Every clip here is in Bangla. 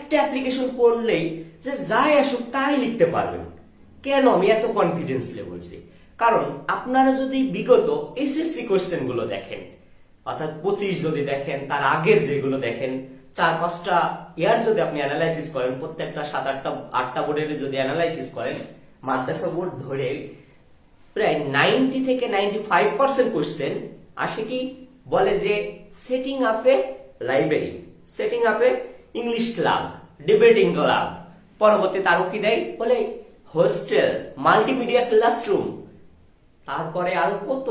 একটা অ্যাপ্লিকেশন পড়লেই যে যাই আসুক তাই লিখতে পারবেন। কেন আমি এত কনফিডেন্সলি বলছি? কারণ আপনারা যদি বিগত এসএসসি কোশ্চেন গুলো দেখেন, অর্থাৎ 25 যদি দেখেন, তার আগের যেগুলো দেখেন, 4-5টা ইয়ার যদি আপনি অ্যানালাইসিস করেন, প্রত্যেকটা 7-8টা বোর্ডের যদি অ্যানালাইসিস করেন, মাদ্রাসা বোর্ড ধরে প্রায় 90 থেকে 95% কোশ্চেন আসে কি বলে যে সেটিং আপ এ লাইব্রেরি, সেটিং আপ এ ইংলিশ ক্লাব, ডিবেটিং ক্লাব, পরবর্তীতে আরো কি দেয় বলে হোস্টেল, মাল্টিমিডিয়া ক্লাসরুম, তারপরে আরো কত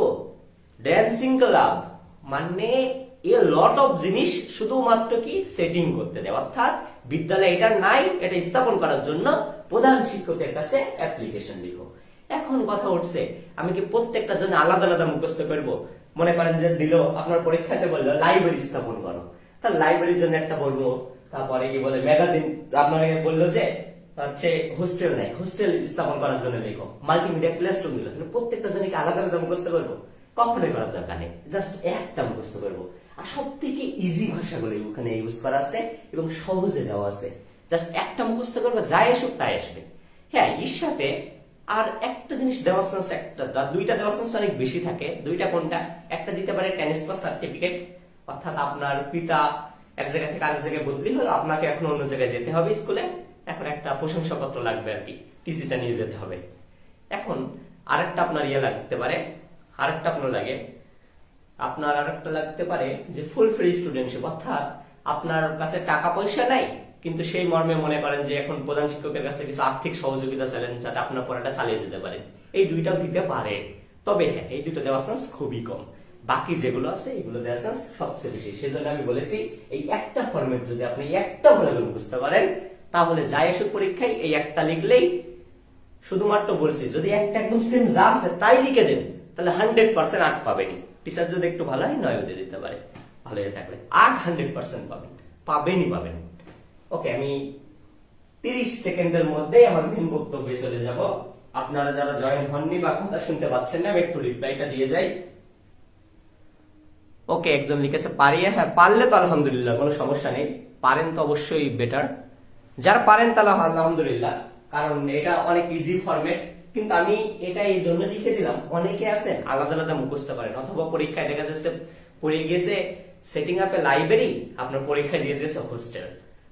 ড্যান্সিং ক্লাব, মানে এ লট অফ জিনিস শুধুমাত্র কি সেটিং করতে দেয়। অর্থাৎ বিদ্যালয়ে এটা নাই, এটা স্থাপন করার জন্য প্রধান শিক্ষকের কাছে অ্যাপ্লিকেশন লিখো। এখন কথা উঠছে, আমি কি প্রত্যেকটা জন্য আলাদা আলাদা মুখস্থ করব? মনে করেন যে দিল আপনার পরীক্ষাতে বললো লাইব্রেরি স্থাপন করো, তার লাইব্রেরির জন্য একটা বলবো, তারপরে কি বলে ম্যাগাজিন আপনাকে বললো যে হচ্ছে হোস্টেল নেই, হোস্টেল স্থাপন করার জন্য লেখো, মাল্টিমিডিয়া ক্লাসরুম দিল, প্রত্যেকটা জন্য কি আলাদা আলাদা মুখস্থ করবো? কখনোই করার দরকার নেই, জাস্ট একটা মুখস্থ করবো। আর সব থেকে ইজি ভাষাগুলো ওখানে ইউজ করা আছে এবং সহজে দেওয়া আছে, জাস্ট একটা মুখস্থ করবো, যাই আসুক তাই আসবে। হ্যাঁ, এর সাথে আর একটা জিনিস দেওয়ার চান্স, দুইটা দেওয়ার চান্স অনেক বেশি থাকে। দুইটা কোনটা? একটা দিতে পারে ট্রান্সফার সার্টিফিকেট, অর্থাৎ আপনার পিতা এক জায়গা থেকে আরেক জায়গায় বদলি হলো, আপনাকে এখন অন্য জায়গায় যেতে হবে স্কুলে, এখন একটা প্রশংসাপত্র লাগবে আর কি, টিসিটা নিয়ে যেতে হবে। এখন আরেকটা আপনার ইয়ে লাগতে পারে, আরেকটা আপনার লাগে, আপনার আরেকটা লাগতে পারে যে ফুল ফ্রি স্টুডেন্টশিপ, অর্থাৎ আপনার কাছে টাকা পয়সা নাই কিন্তু সেই মর্মে মনে করেন যে এখন প্রধান শিক্ষকের কাছে কিছু আর্থিক সহযোগিতা চাইলেন যাতে আপনার পড়াটা চালিয়ে যেতে পারেন। এই দুইটাও দিতে পারে, তবে হ্যাঁ এই দুটো দেওয়ার চান্স খুবই কম। বাকি যেগুলো আছে এগুলো দেওয়ার চান্স সবচেয়ে বেশি। সেজন্য আমি বলেছি এই একটা ফরম্যাট যদি আপনি একটা ভালো মুখস্থ করেন, তাহলে যাই আসুক পরীক্ষায় এই একটা লিখলেই, শুধুমাত্র বলছি যদি একটা একদম সেম যা আছে তাই লিখে দেন তাহলে 100% 8 পাবেনি। টিচার যদি একটু ভালো হয় 9 দিয়ে দিতে পারে, ভালো হয়ে থাকলে 8 100% পাবেন, পাবেন। ওকে, আমি 30 সেকেন্ডের মধ্যে আমার মেন বক্তব্যে চলে যাব। আপনারা যারা জয়েন হননি বা কথা শুনতে পাচ্ছেন না, আমি একটু রিপ্লাইটা দিয়ে যাই। ওকে, একজন লিখেছে পারিয়ে, হ্যাঁ পারলে তো আলহামদুলিল্লাহ, কোনো সমস্যা নেই, পারেন তো অবশ্যই বেটার। যারা পারেন তারা আলহামদুলিল্লাহ, কারণ এটা অনেক ইজি ফরম্যাট। কিন্তু আমি এটা এই জন্য লিখে দিলাম, অনেকে আছেন আলাদা আলাদা মুখস্থ পারেন, অথবা পরীক্ষায় দেখা যাচ্ছে পড়ে গিয়েছে সেটিং আপ এ লাইব্রেরি, আপনার পরীক্ষায় দিয়ে দিয়েছে হোস্টেল,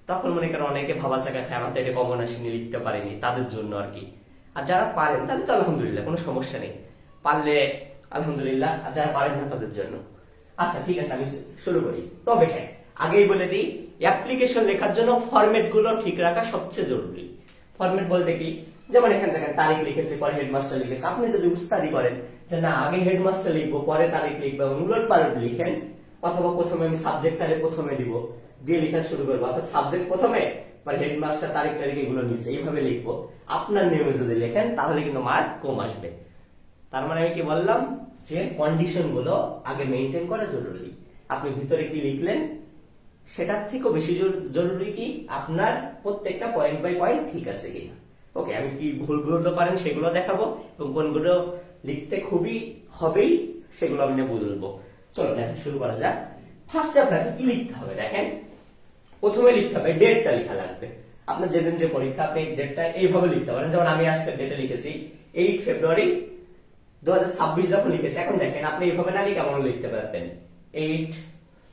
তখন মনে করেন অনেকে ভাবা চাকা খায় আমার তো এটা কমন আসেনি, লিখতে পারেনি, তাদের জন্য আর কি। আর যারা পারেন তাহলে তো আলহামদুলিল্লাহ, কোনো সমস্যা নেই, পারলে আলহামদুলিল্লাহ, আর যারা পারেন না তাদের জন্য। আচ্ছা ঠিক আছে, আমি শুরু করি। তবে হ্যাঁ, আগেই বলে দিই, অ্যাপ্লিকেশন লেখার জন্য ফরম্যাট গুলো ঠিক রাখা সবচেয়ে জরুরি। ফরম্যাট বলতে কি, যেমন এখানে দেখেন তারিখ লিখেছে, পরে হেডমাস্টার লিখেছে। আপনি যদি উস্তাদি করেন যে না আগে হেডমাস্টার লিখবো পরে তারিখ লিখবো, উলট পালট লিখেন, অথবা প্রথমে আমি সাবজেক্টটারে প্রথমে দিব, দিয়ে লেখা শুরু করবো, অর্থাৎ সাবজেক্ট প্রথমে পরে হেডমাস্টার তারিখ তারিখ এগুলো নিচে, এইভাবে লিখবো, আপনার নিয়মে যদি লেখেন তাহলে কিন্তু মার্ক কম আসবে। তার মানে আমি কি বললাম যে কন্ডিশন গুলো আগে মেনটেন করা জরুরি। আপনি ভিতরে কি লিখলেন সেটার থেকেও বেশি জরুরি কি আপনার প্রত্যেকটা পয়েন্ট বাই পয়েন্ট ঠিক আছে কিনা। ওকে, আমি কি ভুলগুলো পারেন সেগুলো দেখাবো এবং কোনগুলো লিখতে খুবই হবেই সেগুলো আমি বলবো। চলো দেখেন শুরু করা যাক। ফার্স্টে আপনাকে কি লিখতে হবে দেখেন, প্রথমে লিখতে হবে ডেটটা লেখা লাগবে। আপনার যেদিন যে পরীক্ষা আপনি ডেটটা এইভাবে লিখতে পারেন, যেমন আমি আজকে ডেটে লিখেছি 8 ফেব্রুয়ারি 2026 যখন লিখেছি। এখন দেখেন আপনি এইভাবে না লিখে এমন লিখতে পারতেন 8,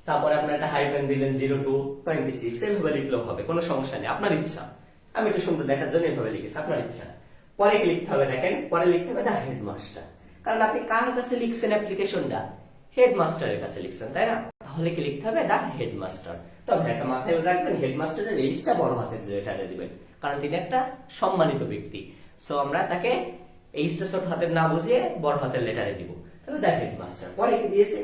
তারপরে আপনার একটা হাইফেন দিলেন 0226, এইভাবে লিখলেও হবে, কোনো সমস্যা নেই, আপনার ইচ্ছা। আমি একটু সুন্দর দেখার জন্য এইভাবে লিখেছি, আপনার ইচ্ছা। পরে কি লিখতে হবে দেখেন, পরে লিখতে হবে দা হেডমাস্টার, কারণ আপনি কার কাছে লিখছেন অ্যাপ্লিকেশনটা, হেডমাস্টারের কাছে লিখছেন, তাই না? তাহলে কি লিখতে হবে দা হেডমাস্টার। তবে একটা মাথায় রাখবেন, হেডমাস্টারের এইচটা বড় হাতের লেটারে দিবেন, কারণ তিনি একটা সম্মানিত ব্যক্তি। সো আমরা তাকে এইচটা ছোট হাতের না বুঝিয়ে বড় হাতের লেটারে দিব, তাহলে দা হেডমাস্টার। পরে কি দিয়েছে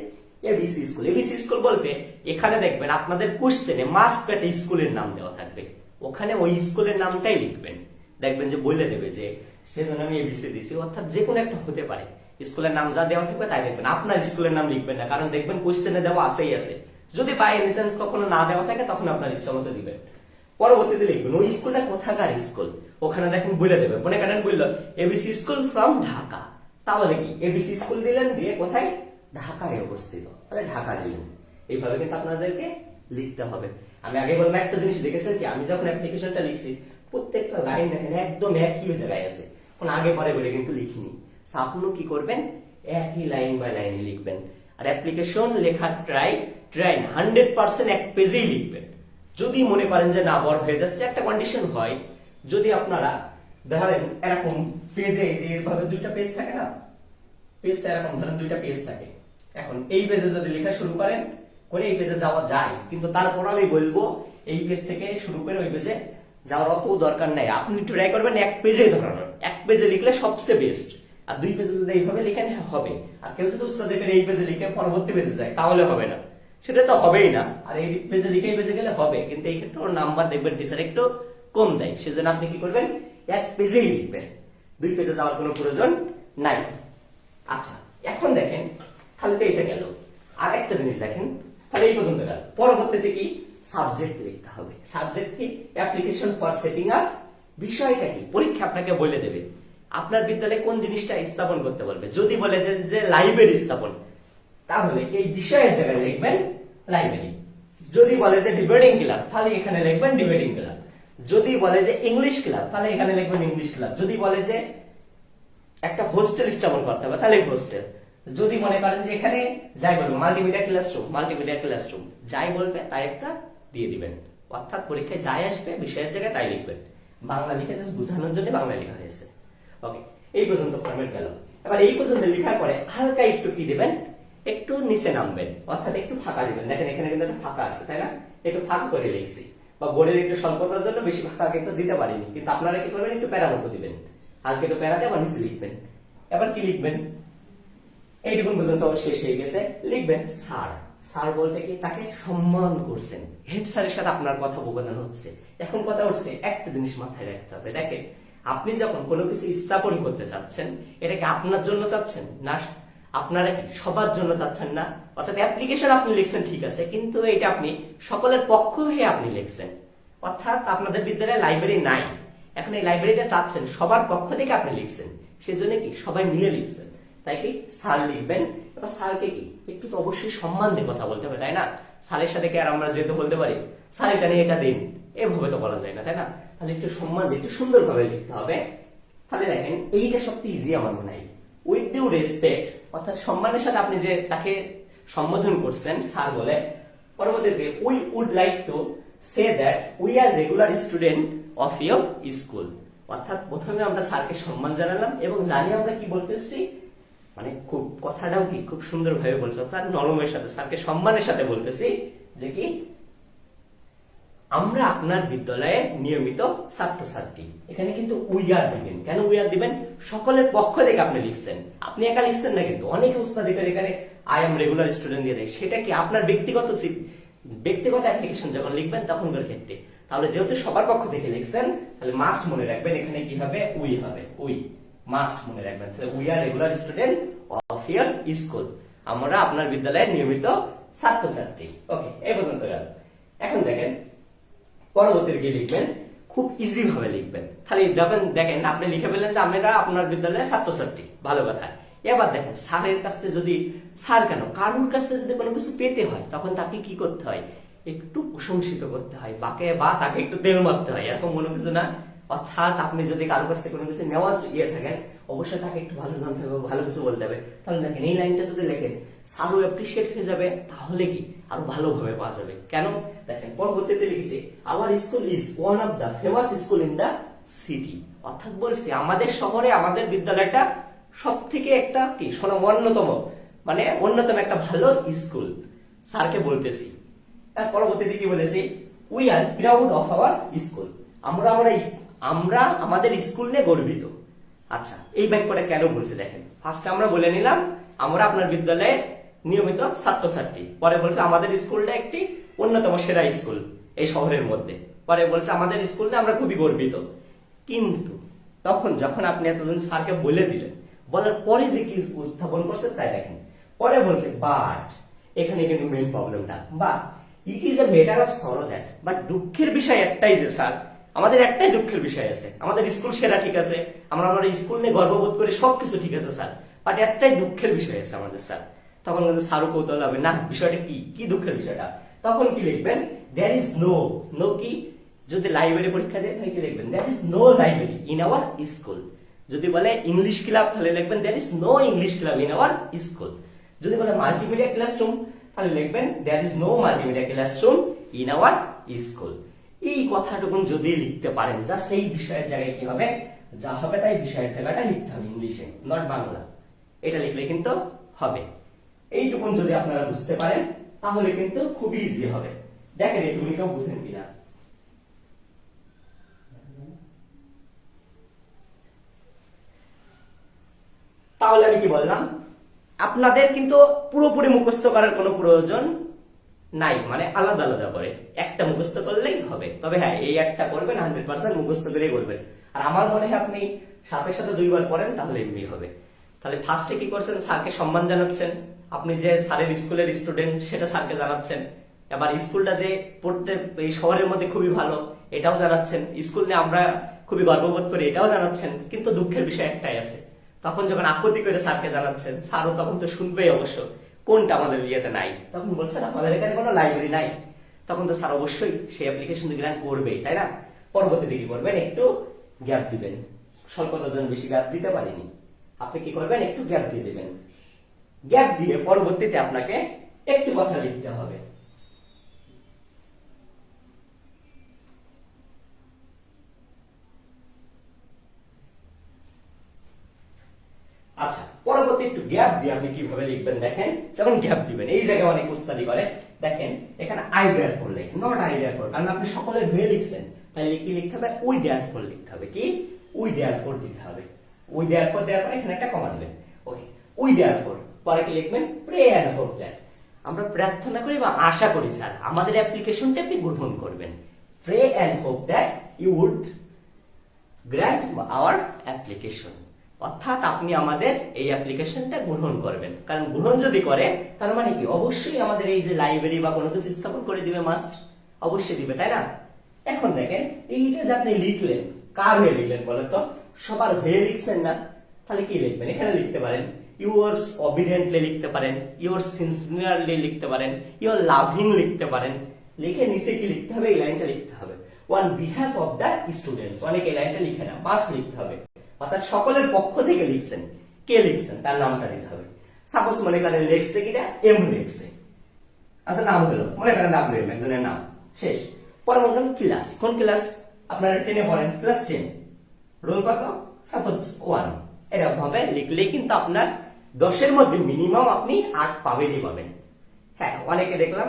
এবিসি স্কুল। এবিসি স্কুল বলতে এখানে দেখবেন আপনাদের কোশ্চেনে মাস্ট একটা স্কুলের নাম দেওয়া থাকবে, ওখানে ওই স্কুলের নামটাই লিখবেন। দেখবেন যে বলে দেবে যে সেজন্য আমি এবিসি দিছি, অর্থাৎ যে কোনো একটা হতে পারে, স্কুলের নাম যা দেওয়া থাকবে তাই লিখবেন, আপনার স্কুলের নাম লিখবেন না, কারণ দেখবেন কোশ্চেনে দেওয়া আছেই আছে। যদি বাই এনি চান্স কখনো না দেওয়া থাকে তখন আপনার ইচ্ছা মতো দিবেন। পরবর্তীতে লিখবেন ওই স্কুলটা কোথাকার স্কুল, ওখানে দেখেন বলে দেবে। মনে করেন বললো এবিসি স্কুল ফ্রম ঢাকা, তাহলে কি এবিসি স্কুল দিলেন, দিয়ে কোথায়, ঢাকায় অবস্থিত, তাহলে ঢাকা দিলেন। এইভাবে কিন্তু আপনাদেরকে লিখতে হবে। আমি আগে বললাম একটা জিনিস দেখেছেন কি, আমি যখন অ্যাপ্লিকেশনটা লিখছি প্রত্যেকটা লাইন দেখেন একদম একই জায়গায় আছে, কোন আগে পরে বলে কিন্তু লিখিনি। আপনিও কি করবেন, একই লাইন বাই লাইনে লিখবেন। আর অ্যাপ্লিকেশন লেখার ট্রাই 100% এক পেজেই লিখবেন। যদি মনে করেন যে না বড় হয়ে যাচ্ছে, একটা কন্ডিশন হয় যদি আপনারা ধরেন এরকম পেজে যে এভাবে দুইটা পেজ থাকে না, পেজটা এরকম ধরেন দুইটা পেজ থাকে, এখন এই পেজে যদি লেখা শুরু করেন করে এই পেজে যাওয়া যায়, কিন্তু তারপর আমি বলবো এই পেজ থেকে শুরু করে ওই পেজে যাওয়ার অত দরকার নাই। আপনি ট্রাই করবেন এক পেজে ধরানোর, এক পেজে লিখলে সবচেয়ে বেস্ট। আর দুই পেজে যদি এইভাবে লিখেন হবে। আর কেউ যদি উস্তাদের এই পেজে লিখে পরবর্তী পেজে যায় তাহলে হবে না, সেটা তো হবেই না। আর এই পেজে লিখে এই পেজে গেলে হবে, কিন্তু এই ক্ষেত্রে ওর নাম্বার দেখবেন টিচার একটু কম দেয়, সেজন্য আপনি কি করবেন, এক পেজেই লিখবেন, দুই পেজে যাওয়ার কোনো প্রয়োজন নাই। আচ্ছা এখন দেখেন তাহলে তো এটা গেল। আর একটা জিনিস দেখেন, তাহলে এই পর্যন্ত গেল। পরবর্তীতে কি, সাবজেক্ট লিখতে হবে। সাবজেক্ট কি, অ্যাপ্লিকেশন ফর সেটিং আপ। বিষয়টা কি, পরীক্ষা আপনাকে বলে দেবে আপনার বিদ্যালয়ে কোন জিনিসটা স্থাপন করতে বলবে। যদি বলে যে লাইব্রেরি স্থাপন, তাহলে এই বিষয়ের জায়গায় লিখবেন লাইব্রেরি। যদি বলে যে ডিবেটিং ক্লাব, তাহলে এখানে লিখবেন ডিবেটিং ক্লাব। যদি বলে যে ইংলিশ ক্লাব, তাহলে এখানে লিখবেন ইংলিশ ক্লাব। যদি বলে যে একটা হোস্টেল স্থাপন করতে হবে, তাহলে হোস্টেল। যদি মনে করেন যে এখানে যাই বলবে মাল্টিমিডিয়া ক্লাসরুম, মাল্টিমিডিয়া ক্লাসরুম যাই বলবে তাই একটা দিয়ে দিবেন। অর্থাৎ পরীক্ষায় যাই আসবে বিষয়ের জায়গায় তাই লিখবেন। বাংলা লিখে জাস্ট বোঝানোর জন্য বাংলা লেখা হয়েছে। ওকে, এই পর্যন্ত ফরম্যাট গেল। এবার এই পর্যন্ত লেখার পরে হালকা একটু কি দিবেন, একটু নিচে নামবেন, অর্থাৎ একটু ফাঁকা দিবেন। দেখেন এখানে কিন্তু একটা ফাঁকা আছে, তাই না? একটু ফাঁকা করে লিখছি, বা বোর্ডের একটু স্বল্পতার জন্য বেশি ফাঁকা কিন্তু দিতে পারিনি, কিন্তু আপনারা কি করবেন, একটু প্যারা মতো দিবেন, হালকা একটু প্যারাতে আবার নিচে লিখবেন। এবার কি লিখবেন, এইটুকু পর্যন্ত শেষ হয়ে গেছে। লিখবেন স্যার। স্যার বলতে কি, তাকে সম্মান করছেন, হেড স্যারের সাথে আপনার কথা বোঝানো হচ্ছে। এখন কথা হচ্ছে একটা জিনিস মাথায় রাখতে হবে, দেখেন আপনি যখন কোনো কিছু স্থাপন করতে চাচ্ছেন, এটা কি আপনার জন্য চাচ্ছেন না আপনারা কি সবার জন্য চাচ্ছেন না? অর্থাৎ অ্যাপ্লিকেশন আপনি লিখছেন ঠিক আছে, কিন্তু এটা আপনি সকলের পক্ষ হয়ে আপনি লিখছেন। অর্থাৎ আপনাদের বিদ্যালয়ে লাইব্রেরি নাই, এখন এই লাইব্রেরিটা চাচ্ছেন সবার পক্ষ থেকে আপনি লিখছেন, সেজন্য কি সবাই মিলে লিখছেন। তাই কি স্যার লিখবেন। এবার স্যারকে কি একটু তো অবশ্যই সম্মান দিয়ে কথা বলতে হবে, তাই না? স্যারের সাথে কি আর আমরা যেতে বলতে পারি স্যার এটা নিয়ে এটা দিন, এভাবে তো বলা যায় না, তাই না? তাহলে একটু সম্মান দিয়ে একটু সুন্দরভাবে লিখতে হবে। তাহলে দেখেন এইটা সবচেয়ে ইজি আমার মনে হয়, উইথ ডিউ রেসপেক্ট, অর্থাৎ সম্মানের সাথে আপনি যে তাকে সম্বোধন করছেন স্যার বলে। পরবর্তীতে we would like to say that we are regular student of your school. অর্থাৎ প্রথমে আমরা স্যারকে সম্মান জানালাম এবং জানি আমরা কি বলতেছি, মানে খুব কথাটাও কি খুব সুন্দর ভাবে বলছে, অর্থাৎ নরমের সাথে স্যারকে সম্মানের সাথে বলতেছি যে কি আমরা আপনার বিদ্যালয়ে নিয়মিত ছাত্রছাত্রী। এখানে কিন্তু উই আর দিবেন। কেন উই আর দিবেন? সকলের পক্ষ থেকে আপনি লিখছেন, আপনি একা লিখছেন না, কিন্তু অনেকে উস্তাদিকার এখানে আই এম রেগুলার স্টুডেন্ট দিয়ে দেয়। সেটা কি আপনার ব্যক্তিগত অ্যাপ্লিকেশন যখন লিখবেন তখনকার ক্ষেত্রে। তাহলে যেহেতু সবার পক্ষ থেকে লিখছেন, তাহলে মাস্ট মনে রাখবেন এখানে কি হবে, উই হবে। উই মাস্ট মনে রাখবেন। তাহলে we are regular student of your school, আমরা আপনার বিদ্যালয়ের নিয়মিত ছাত্রছাত্রী। ওকে, এই পর্যন্ত গেল। এখন দেখেন পরবর্তীতে গিয়ে লিখবেন, খুব ইজি ভাবে লিখবেন। তাহলে যখন দেখেন আপনি লিখে ফেললেন যে আমরা আপনার বিদ্যালয়ের ছাত্রছাত্রী, ভালো কথা। এবার দেখেন স্যারের কাছ থেকে যদি, স্যার কেন কারোর কাছ থেকে যদি কোনো কিছু পেতে হয়, তখন তাকে কি করতে হয়, একটু প্রশংসিত করতে হয়, বা তাকে একটু তেল মারতে হয়, এরকম কোনো কিছু না। অর্থাৎ আপনি যদি কারোর কাছ থেকে কোনো কিছু নেওয়ার থাকেন, অবশ্যই তাকে একটু ভালো জানতে হবে, ভালো কিছু বলতে হবে। তাহলে দেখেন এই লাইনটা যদি লেখেন, স্যারও অ্যাপ্রিসিয়েট হয়ে যাবে, তাহলে কি আরো ভালোভাবে পাওয়া যাবে। কেন দেখেন পরবর্তীতে লিখেছে our school is one of the famous school in the city. অর্থাৎ বলছি আমাদের শহরে আমাদের বিদ্যালয়টা সব থেকে একটা কি অন্যতম একটা ভালো স্কুল, স্যারকে বলতেছি। তার পরবর্তীতে কি বলেছি, we are proud of our school, আমরা আমাদের স্কুল নিয়ে গর্বিত। আচ্ছা, এই বাক্যটা কেন বলছে দেখেন, ফার্স্টে আমরা বলে নিলাম আমরা আপনার বিদ্যালয়ের নিয়মিত ছাত্রছাত্রী, পরে বলছে আমাদের স্কুলটা একটি অন্যতম সেরা স্কুল এই শহরের মধ্যে, পরে বলছে আমাদের স্কুল নিয়ে আমরা খুবই গর্বিত। কিন্তু যখন আপনি এতজন স্যারকে বলে দিলেন, বলার পরে যে কি উপস্থাপন করছে তাই দেখেন। পরে বলছে বাট, এখানে কিন্তু মেইন প্রবলেমটা, but it is a matter of sorrow that, but দুঃখের বিষয় একটাই যে স্যার আমাদের একটাই দুঃখের বিষয় আছে, আমাদের স্কুল সেরা ঠিক আছে, আমরা আমাদের স্কুল নিয়ে গর্ববোধ করি, সবকিছু ঠিক আছে স্যার, বাট একটাই দুঃখের বিষয় আছে আমাদের স্যার। তখন কিন্তু স্যারও কৌতূহল হবে, না বিষয়টা কি দুঃখের বিষয়টা। তখন কি লিখবেন, দেয়ার ইজ নো, নো কি, যদি লাইব্রেরি পরীক্ষা দেয় তাহলে কি লিখবেন, there is no library in our school. যদি বলে ইংলিশ ক্লাব তাহলে লিখবেন there is no English club in our school. যদি বলে মাল্টিমিডিয়া ক্লাসরুম তাহলে লিখবেন there is no multimedia classroom in our school. এই কথাটুকুন যদি লিখতে পারেন, জাস্ট এই বিষয়ের জায়গায় কি হবে, যা হবে তাই বিষয়ের জায়গাটা লিখতে হবে ইংলিশে, নট বাংলা। এটা লিখলে কিন্তু হবে। এইটুকুন যদি আপনারা বুঝতে পারেন তাহলে কিন্তু খুবই ইজি হবে। দেখেন এইটুকুনি কেউ বুঝেন কিনা। তাহলে আমি কি বললাম, আপনাদের কিন্তু পুরোপুরি মুখস্থ করার কোনো প্রয়োজন নাই, মানে আলাদা আলাদা করে একটা মুখস্থ করলেই হবে। তবে হ্যাঁ, এই একটা করবেন 100% মুখস্থ করেই করবেন। আর আমার মনে হয় আপনি সাথে সাথে 2 বার পড়েন তাহলে এমনি হবে। তাহলে ফার্স্টে কি করছেন, স্যারকে সম্মান জানাচ্ছেন, আপনি যে স্যারের স্কুলের স্টুডেন্ট সেটা স্যারকে জানাচ্ছেন। এবার স্কুলটা যে পড়তে এই শহরের মধ্যে খুবই ভালো এটাও জানাচ্ছেন, স্কুল নিয়ে আমরা খুবই গর্ববোধ করি এটাও জানাচ্ছেন। কিন্তু দুঃখের বিষয় একটাই আছে, তখন যখন আপত্তি করে স্যারকে জানাচ্ছেন, স্যারও তখন তো শুনবেই অবশ্য, কোনটা আমাদের ইয়েতে নাই। তখন বলছেন আমাদের এখানে কোনো লাইব্রেরি নাই, তখন তো স্যার অবশ্যই সেই অ্যাপ্লিকেশন গ্রান্ট করবেই, তাই না? পরবর্তীতে কি করবেন, একটু গ্যাপ দিবেন। স্বল্পতার বেশি গ্যাপ দিতে পারিনি, আপনি কি করবেন, একটু গ্যাপ দিয়ে দিবেন। গ্যাপ দিয়ে পরবর্তীতে আপনাকে একটু কথা লিখতে হবে। আচ্ছা, পরবর্তী একটু গ্যাপ দিয়ে আপনি কিভাবে লিখবেন দেখেন। যখন গ্যাপ দিবেন, এই জায়গায় অনেক উস্তাদি করে, দেখেন এখানে আই দেয়ারফর লেখেন, নট আই দেয়ারফর, কারণ আপনি সকলের হয়ে লিখছেন, তাই কি লিখতে হবে, উই দেয়ারফর লিখতে হবে। কি, উই দেয়ারফর দিতে হবে। উই দেয়ারফর দেওয়ার পরে এখানে একটা কমা দিবেন। ওকে, উই দেয়ারফর পরে কি লিখবেন, প্রে এন্ড হোপ দ্যাট, আমরা প্রার্থনা করি বা আশা করি স্যার আমাদের অ্যাপ্লিকেশনটা আপনি গ্রহণ করবেন। Pray and hope that you would grant our application, অর্থাৎ আপনি আমাদের এই অ্যাপ্লিকেশনটা গ্রহণ করবেন। কারণ গ্রহণ যদি করে তার মানে কি, অবশ্যই আমাদের এই যে লাইব্রেরি বা কোনো কিছু স্থাপন করে দিবে, মাস্ট অবশ্যই দিবে, তাই না? এখন দেখেন এইটা যে আপনি লিখলেন, কার হয়ে লিখলেন বলেন তো, সবার হয়ে লিখছেন না? তাহলে কি লিখবেন, এখানে লিখতে পারেন ইউয়ার্স অবিডিয়েন্টলি লিখতে পারেন, ইউর সিনসিয়ারলি লিখতে পারেন, ইউর লাভিং লিখতে পারেন। লিখে নিচে কি লিখতে হবে, এই লাইনটা লিখতে হবে, on behalf of the students. অনেক এই লাইনটা লিখে না, মাস্ট লিখতে হবে, অর্থাৎ সকলের পক্ষ থেকে লিখছেন, কে লিখছেন তার নামটা দিতে হবে। সাপোজ মনে করেন লিখছে কিনা, এম লিখছে, আচ্ছা নাম হলো, মনে করেন ডাব্লিউ এম, একজনের নাম, শেষ। পরে মনে করেন ক্লাস, কোন ক্লাস, আপনারা 10-এ পড়েন, ক্লাস 10, রোল কত, সাপোজ 1। এরকম ভাবে লিখলেই কিন্তু আপনার 10-এর মধ্যে মিনিমাম আপনি 8 পাবেনই পাবেন। হ্যাঁ, অনেকে দেখলাম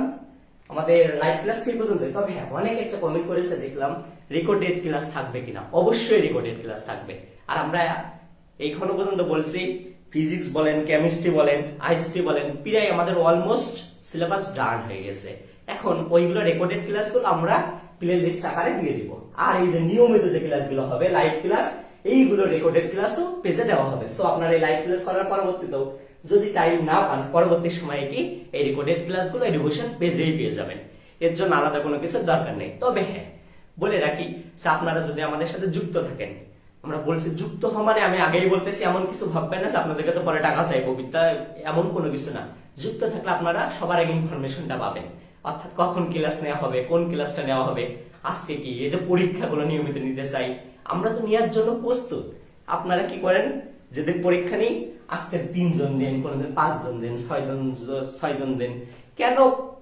আমাদের লাইভ ক্লাস 3 পর্যন্ত, তবে হ্যাঁ অনেকে একটা কমেন্ট করেছে দেখলাম রেকর্ডেড ক্লাস থাকবে কিনা। অবশ্যই রেকর্ডেড ক্লাস থাকবে। আর আমরা এইখানে পর্যন্ত বলছি ফিজিক্স বলেন, কেমিস্ট্রি বলেন, আইসিটি বলেন, প্রায় আমাদের অলমোস্ট সিলেবাস ডান হয়ে গেছে। এখন ওইগুলো রেকর্ডেড ক্লাসগুলো আমরা প্লে লিস্ট আকারে দিয়ে দিব। আর এই যে নিয়মিত যে ক্লাসগুলো হবে লাইভ ক্লাস, এইগুলো রেকর্ডেড ক্লাসও পেজে দেওয়া হবে। সো আপনারা এই লাইভ ক্লাস করার পরবর্তীতেও যদি টাইম না পান, পরবর্তী সময়ে কি এই রেকর্ডেড ক্লাসগুলো এডুকেশন পেজেই পেয়ে যাবেন। এর জন্য আলাদা কোনো কিছুর দরকার নেই। তবে হ্যাঁ বলে রাখি যে আপনারা যদি আমাদের সাথে যুক্ত থাকেন, আমরা বলছি যুক্ত হওয়া মানে আমি আগেই বলতেছি এমন কিছু ভাববেন না যে আপনাদের কাছে পরে টাকা চাইবো, বিদ্যা এমন কোনো কিছু না। যুক্ত থাকলে আপনারা সবার আগে ইনফরমেশনটা পাবেন, অর্থাৎ কখন ক্লাস নেওয়া হবে, কোন ক্লাসটা নেওয়া হবে, আজকে কি, এই যে পরীক্ষাগুলো নিয়মিত নিতে চাই, আমরা তো নেওয়ার জন্য প্রস্তুত। আপনারা কি করেন, যেদিন পরীক্ষা নেই আজকে 3 জন দেন, কোনদিন 5 জন দেন, 6 জন দেন। কেন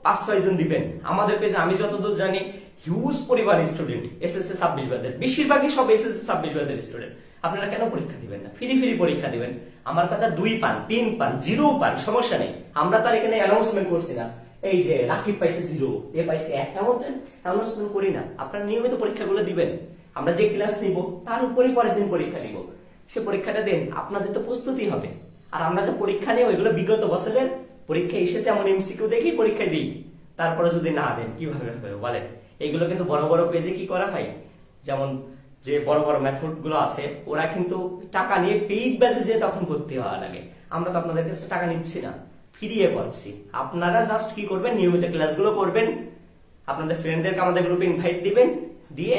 5-6 জন দিবেন? আমাদের পেজে আমি যতদূর জানি হিউজ পরিবার স্টুডেন্ট, এসএসসি 26 ব্যাচের, বেশিরভাগই সব এসএসসি 26 ব্যাচের স্টুডেন্ট। আপনারা কেন পরীক্ষা দিবেন না? ফ্রি পরীক্ষা দিবেন। আমার কথা 2 পান, 3 পান, 0 পান, সমস্যা নেই। আমরা তো আর এখানে অ্যানাউন্সমেন্ট করছি না, এই যে রাকিব পাইছে 0, এ পাইছে 1, এমন অ্যানাউন্সমেন্ট করি না। আপনারা নিয়মিত পরীক্ষাগুলো দিবেন, আমরা যে ক্লাস নিব তার উপরে পরের দিন পরীক্ষা নিব, সে পরীক্ষাটা দেন, আপনাদের তো প্রস্তুতি হবে। আর আমরা যে পরীক্ষা নেই ওইগুলো বিগত বছরের পরীক্ষা এসেছে এমন এমসিকিউ দেখি পরীক্ষা দিই, তারপরে যদি না দেন কিভাবে হবে বলেন? এগুলো কিন্তু বড় বড় পেজে কি করা হয়, যেমন যে বড় বড় মেথড গুলো আছে ওরা কিন্তু টাকা নিয়ে পেইড ব্যাচে যে তখন ভর্তি হওয়া লাগে। আমরা তো আপনাদের কাছে টাকা নিচ্ছি না, ফ্রিয়ে করছি। আপনারা জাস্ট কি করবেন, নিয়মিত ক্লাসগুলো করবেন, আপনাদের ফ্রেন্ডদেরকে আমাদের গ্রুপে ইনভাইট দিবেন, দিয়ে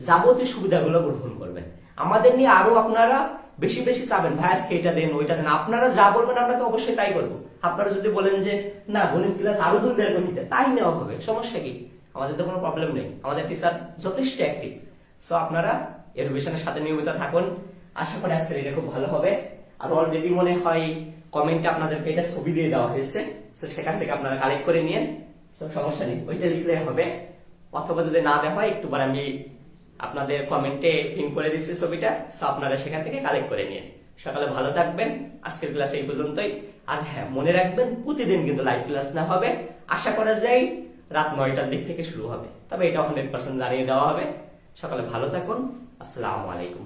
যাবতীয় সুবিধাগুলো গ্রহণ করবেন। আমাদের নিয়ে আরো আপনারা বেশি বেশি চাবেন ভাই আজকে এটা দেন ওইটা দেন, আপনারা যা বলবেন আমরা তো অবশ্যই তাই করবো। আপনারা যদি বলেন যে না গণিত ক্লাস আরো 2 বের নিতে, তাই নেওয়া হবে, সমস্যা কি? আমাদের তো কোনো প্রবলেম নেই, আমাদের টিচার যথেষ্ট অ্যাক্টিভ। সো আপনারা এডুকেশনের সাথে নিয়মিত থাকুন, আশা করি আজকের এটা খুব ভালো হবে। আর অলরেডি মনে হয় কমেন্টে আপনাদেরকে এটা ছবি দিয়ে দেওয়া হয়েছে, সো সেখান থেকে আপনারা কালেক্ট করে নিন, সো সমস্যা নেই, ওইটা লিখলে হবে। অথবা যদি না দেওয়া হয় একটু পর আমি আপনাদের কমেন্টে পিন করে দিচ্ছি ছবিটা, সো আপনারা সেখান থেকে কালেক্ট করে নিন। সকালে ভালো থাকবেন, আজকের ক্লাস এই পর্যন্তই। আর হ্যাঁ, মনে রাখবেন প্রতিদিন কিন্তু লাইভ ক্লাস না হবে, আশা করা যায় রাত 9টার দিক থেকে শুরু হবে, তবে এটা 100% জানিয়ে দেওয়া হবে। সকালে ভালো থাকুন, আসসালামু আলাইকুম।